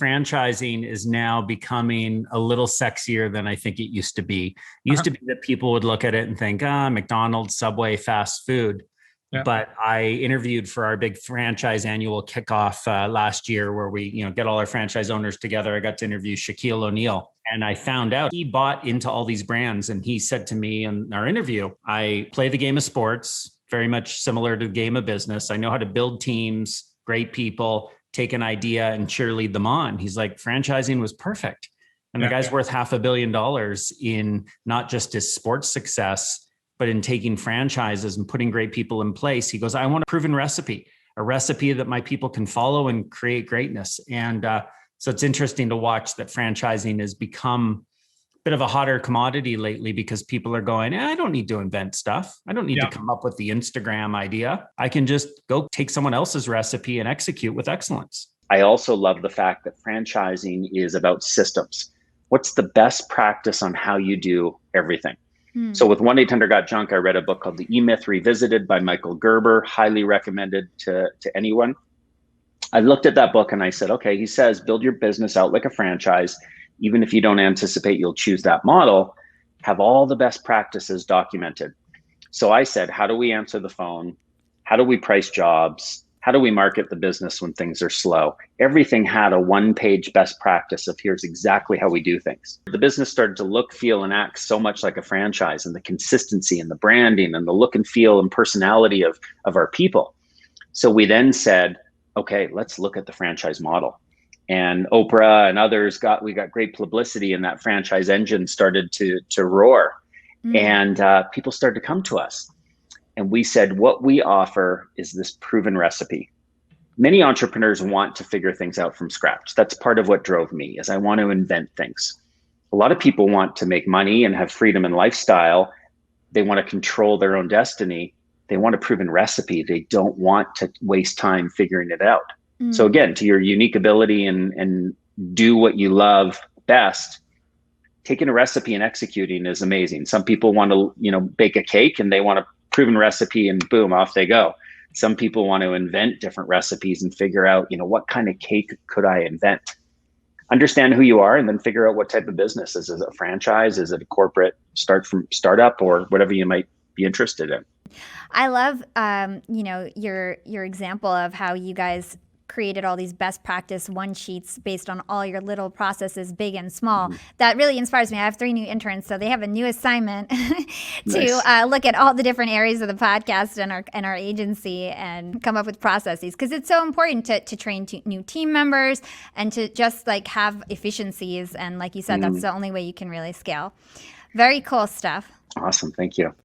Franchising is now becoming a little sexier than I think it used to be. It used to be that people would look at it and think, McDonald's, Subway, fast food. Yeah. But I interviewed for our big franchise annual kickoff last year where we, get all our franchise owners together. I got to interview Shaquille O'Neal, and I found out he bought into all these brands. And he said to me in our interview, I play the game of sports, very much similar to the game of business. I know how to build teams, great people, take an idea and cheerlead them on. He's like, franchising was perfect. And the guy's worth $500 million in not just his sports success, but in taking franchises and putting great people in place. He goes, I want a proven recipe, a recipe that my people can follow and create greatness. And so it's interesting to watch that franchising has become a bit of a hotter commodity lately because people are going, I don't need to invent stuff. I don't need to come up with the Instagram idea. I can just go take someone else's recipe and execute with excellence. I also love the fact that franchising is about systems. What's the best practice on how you do everything? So with 1-800-GOT-JUNK, I read a book called The E-Myth Revisited by Michael Gerber, highly recommended to anyone. I looked at that book and I said, okay, he says, build your business out like a franchise. Even if you don't anticipate you'll choose that model, have all the best practices documented. So I said, how do we answer the phone? How do we price jobs? How do we market the business when things are slow? Everything had a one-page best practice of here's exactly how we do things. The business started to look, feel, and act so much like a franchise, and the consistency and the branding and the look and feel and personality of our people. So we then said, okay, let's look at the franchise model. And Oprah and others we got great publicity, and that franchise engine started to roar. And people started to come to us. And we said, what we offer is this proven recipe. Many entrepreneurs want to figure things out from scratch. That's part of what drove me, is I want to invent things. A lot of people want to make money and have freedom and lifestyle. They want to control their own destiny. They want a proven recipe. They don't want to waste time figuring it out. So again, to your unique ability and do what you love best, taking a recipe and executing is amazing. Some people want to, bake a cake and they want a proven recipe and boom, off they go. Some people want to invent different recipes and figure out, what kind of cake could I invent? Understand who you are and then figure out what type of business. Is it a franchise? Is it a corporate startup or whatever you might be interested in? I love, your example of how you guys created all these best practice one sheets based on all your little processes, big and small. That really inspires me. I have 3 new interns, so they have a new assignment to look at all the different areas of the podcast and our agency and come up with processes, because it's so important to train new team members and to just have efficiencies. And like you said, that's the only way you can really scale. Very cool stuff. Awesome. Thank you.